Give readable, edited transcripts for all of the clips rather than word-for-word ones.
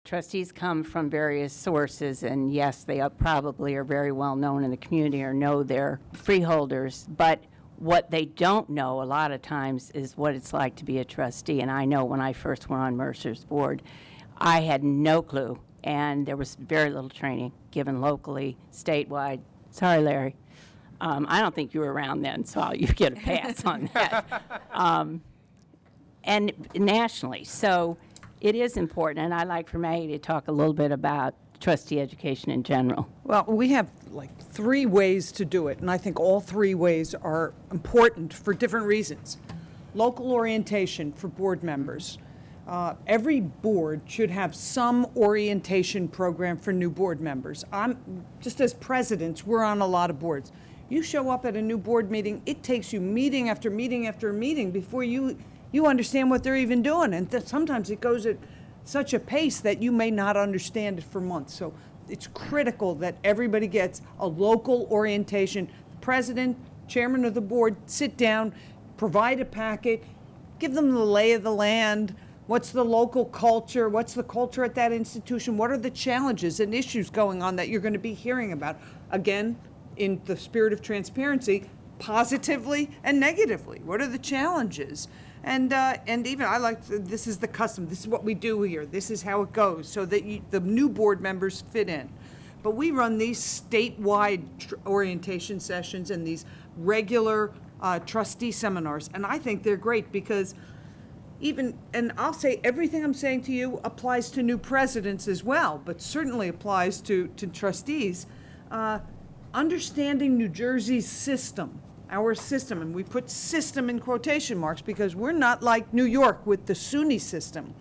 Trustees come from various sources, and yes, they probably are very well known in the community or know their freeholders, but what they don't know a lot of times is what it's like to be a trustee. And I know when I first went on Mercer's board, I had no clue, and there was very little training given locally, statewide. Sorry, Larry. I don't think you were around then, so you get a pass on that. And nationally. So it is important, and I'd like for Maggie to talk a little bit about trustee education in general. Well, we have like 3 ways to do it, and I think all 3 ways are important for different reasons. Local orientation for board members. Every board should have some orientation program for new board members. Just as presidents, we're on a lot of boards. You show up at a new board meeting, it takes you meeting after meeting after meeting before you understand what they're even doing. And sometimes it goes at such a pace that you may not understand it for months. So it's critical that everybody gets a local orientation. President, chairman of the board, sit down, provide a packet, give them the lay of the land. What's the local culture? What's the culture at that institution? What are the challenges and issues going on that you're going to be hearing about? Again, in the spirit of transparency, positively and negatively. What are the challenges? And even I like this is the custom. This is what we do here. This is how it goes, so that the new board members fit in. But we run these statewide orientation sessions and these regular trustee seminars, and I think they're great because and I'll say everything I'm saying to you applies to new presidents as well, but certainly applies to trustees. Understanding New Jersey's system. Our system, and we put system in quotation marks because we're not like New York with the SUNY system.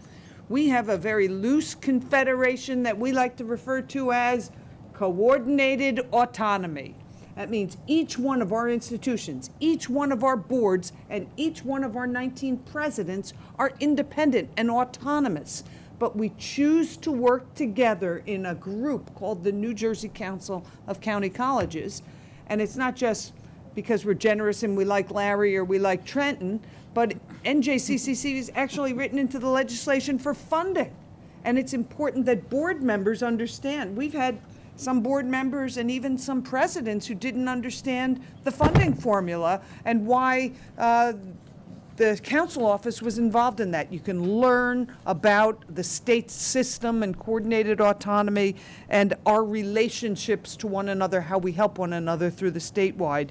We have a very loose confederation that we like to refer to as coordinated autonomy. That means each one of our institutions, each one of our boards, and each one of our 19 presidents are independent and autonomous. But we choose to work together in a group called the New Jersey Council of County Colleges. And it's not just because we're generous and we like Larry or we like Trenton, but NJCCC is actually written into the legislation for funding. And it's important that board members understand. We've had some board members and even some presidents who didn't understand the funding formula and why the council office was involved in that. You can learn about the state system and coordinated autonomy and our relationships to one another, how we help one another through the statewide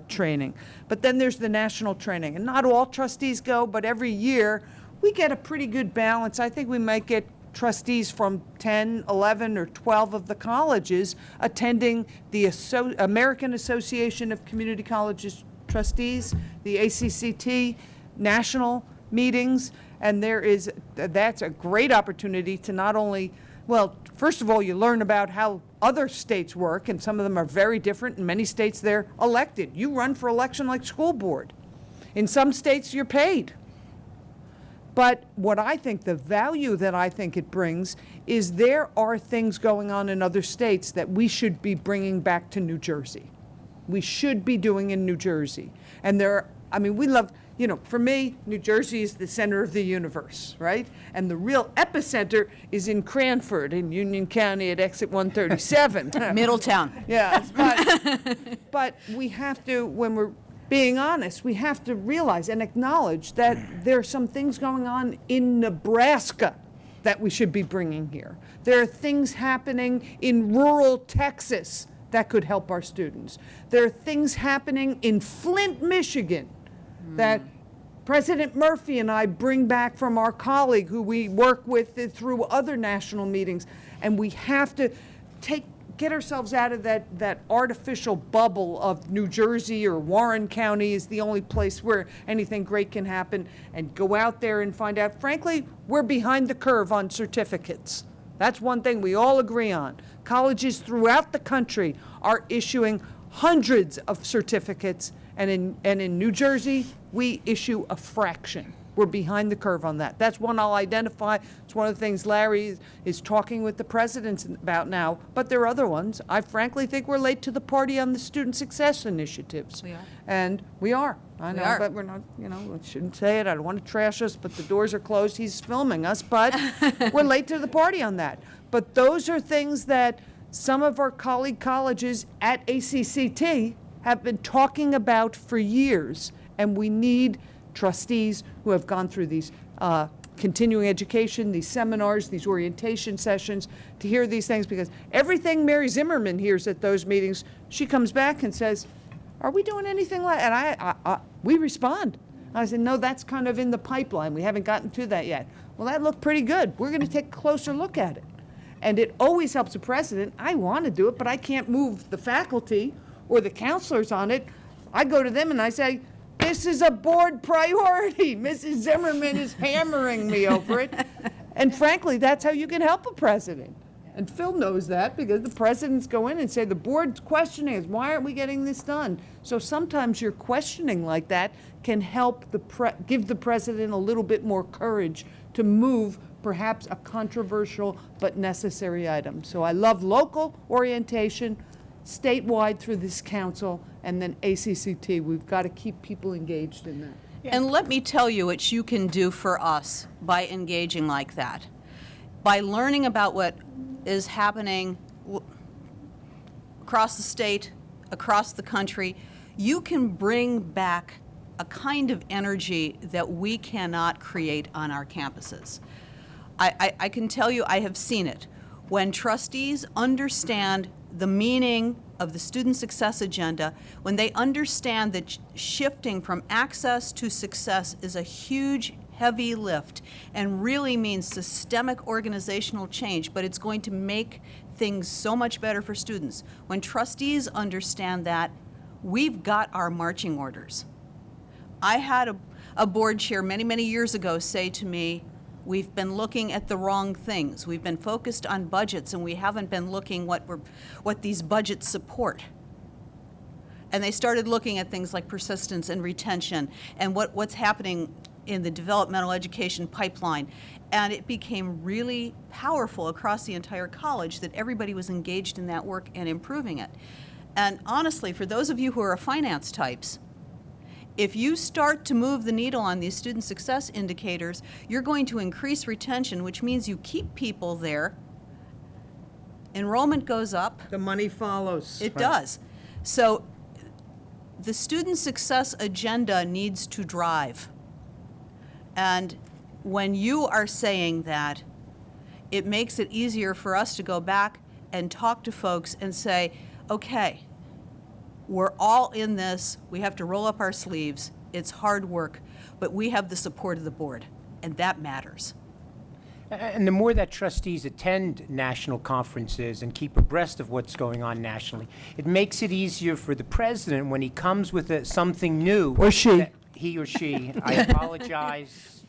training. But then there's the national training, and not all trustees go, but every year we get a pretty good balance. I think we might get trustees from 10, 11, or 12 of the colleges attending the American Association of Community Colleges Trustees, the ACCT, national meetings, and that's a great opportunity to not only, well, first of all, you learn about how other states work, and some of them are very different. In many states, they're elected. You run for election like school board. In some states, you're paid. But what I think, the value that I think it brings is there are things going on in other states that we should be bringing back to New Jersey. We should be doing in New Jersey. And we love, for me, New Jersey is the center of the universe, right? And the real epicenter is in Cranford in Union County at exit 137. Middletown. Yeah, but we have to, when we're being honest, we have to realize and acknowledge that there are some things going on in Nebraska that we should be bringing here. There are things happening in rural Texas that could help our students. There are things happening in Flint, Michigan that President Murphy and I bring back from our colleague who we work with through other national meetings. And we have to get ourselves out of that artificial bubble of New Jersey or Warren County is the only place where anything great can happen, and go out there and find out, frankly, we're behind the curve on certificates. That's one thing we all agree on. Colleges throughout the country are issuing hundreds of certificates, and in New Jersey, we issue a fraction. We're behind the curve on that. That's one I'll identify. It's one of the things Larry is talking with the presidents about now, but there are other ones. I frankly think we're late to the party on the student success initiatives. We are. And we are. I We know, are. but we're not, I shouldn't say it. I don't want to trash us, but the doors are closed. He's filming us, but we're late to the party on that. But those are things that some of our colleague colleges at ACCT have been talking about for years, and we need trustees who have gone through these continuing education, these seminars, these orientation sessions, to hear these things, because everything Mary Zimmerman hears at those meetings, she comes back and says, are we doing anything like, and we respond. I said, no, that's kind of in the pipeline. We haven't gotten to that yet. Well, that looked pretty good. We're going to take a closer look at it. And it always helps the president. I want to do it, but I can't move the faculty or the counselors on it. I go to them and I say, this is a board priority. Mrs. Zimmerman is hammering me over it. And frankly, that's how you can help a president. And Phil knows that, because the presidents go in and say, the board's questioning us, why aren't we getting this done? So sometimes your questioning like that can help give the president a little bit more courage to move perhaps a controversial but necessary item. So I love local orientation, statewide through this council, and then ACCT. We've got to keep people engaged in that. And let me tell you what you can do for us by engaging like that. By learning about what is happening across the state, across the country, you can bring back a kind of energy that we cannot create on our campuses. I can tell you, I have seen it. When trustees understand the meaning of the student success agenda, when they understand that shifting from access to success is a huge, heavy lift and really means systemic organizational change, but it's going to make things so much better for students. When trustees understand that, we've got our marching orders. I had a board chair many, many years ago say to me, we've been looking at the wrong things. We've been focused on budgets and we haven't been looking what these budgets support. And they started looking at things like persistence and retention and what's happening in the developmental education pipeline. And it became really powerful across the entire college that everybody was engaged in that work and improving it. And honestly, for those of you who are finance types, if you start to move the needle on these student success indicators, you're going to increase retention, which means you keep people there. Enrollment goes up. The money follows. It does. So the student success agenda needs to drive. And when you are saying that, it makes it easier for us to go back and talk to folks and say, okay, we're all in this. We have to roll up our sleeves. It's hard work, but we have the support of the board, and that matters. And the more that trustees attend national conferences and keep abreast of what's going on nationally, it makes it easier for the president when he comes with something new. Or she. He or she. I apologize.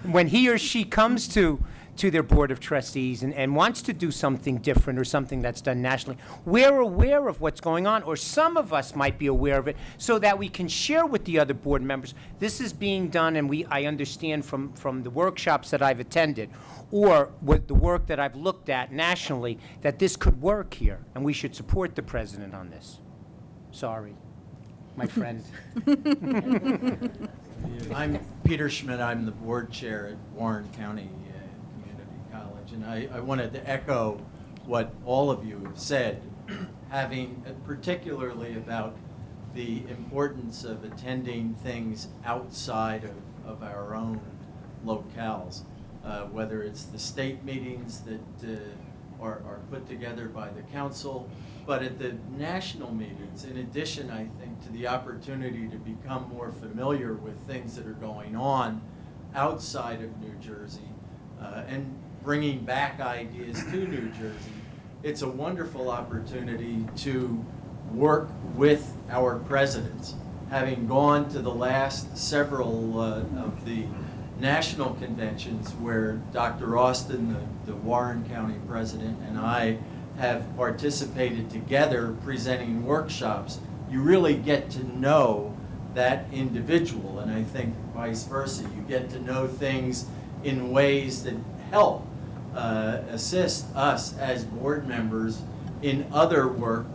When he or she comes to their board of trustees and wants to do something different or something that's done nationally, we're aware of what's going on, or some of us might be aware of it, so that we can share with the other board members, this is being done, and I understand from the workshops that I've attended, or with the work that I've looked at nationally, that this could work here, and we should support the president on this. Sorry, my friend. I'm Peter Schmidt. I'm the board chair at Warren County Community College, and I wanted to echo what all of you have said, having particularly about the importance of attending things outside of our own locales, whether it's the state meetings that are put together by the council, but at the national meetings, in addition, I think, to the opportunity to become more familiar with things that are going on outside of New Jersey and bringing back ideas to New Jersey, it's a wonderful opportunity to work with our presidents. Having gone to the last several of the national conventions where Dr. Austin, the Warren County president, and I have participated together presenting workshops, you really get to know that individual. And I think vice versa, you get to know things in ways that help assist us as board members in other work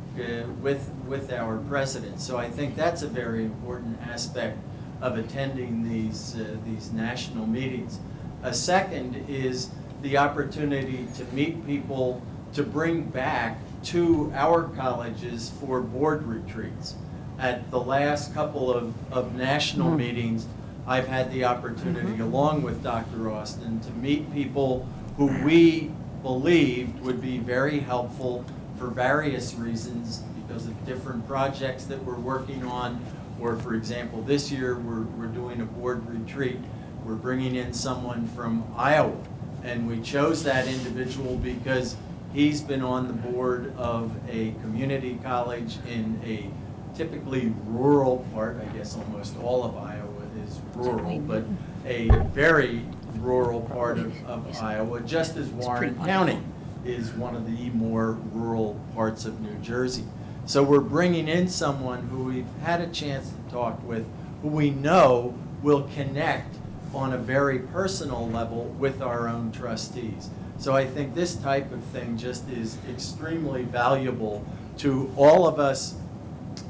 with our president. So I think that's a very important aspect of attending these national meetings. A second is the opportunity to meet people, to bring back to our colleges for board retreats. At the last couple of national meetings, I've had the opportunity, along with Dr. Austin, to meet people who we believed would be very helpful for various reasons, because of different projects that we're working on. Or, for example, this year we're doing a board retreat. We're bringing in someone from Iowa, and we chose that individual because he's been on the board of a community college in a typically rural part. I guess almost all of Iowa is rural, but a very rural part of Iowa, just as Warren County is one of the more rural parts of New Jersey. So we're bringing in someone who we've had a chance to talk with, who we know will connect on a very personal level with our own trustees. So I think this type of thing just is extremely valuable to all of us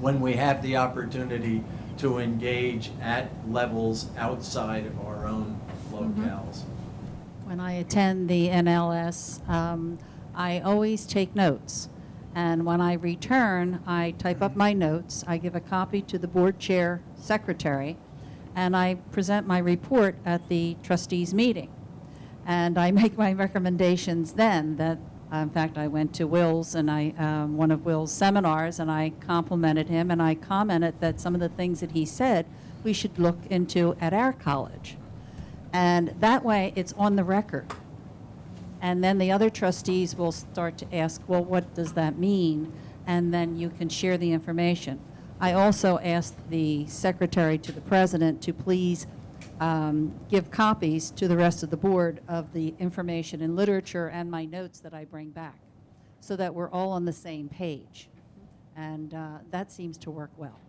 when we have the opportunity to engage at levels outside of our own locales. When I attend the NLS, I always take notes. And when I return, I type up my notes, I give a copy to the board chair secretary, and I present my report at the trustees meeting. And I make my recommendations then. That, in fact, I went to Will's and one of Will's seminars, and I complimented him, and I commented that some of the things that he said we should look into at our college. And that way, it's on the record. And then the other trustees will start to ask, well, what does that mean? And then you can share the information. I also asked the secretary to the president to please give copies to the rest of the board of the information and literature and my notes that I bring back, so that we're all on the same page. And that seems to work well.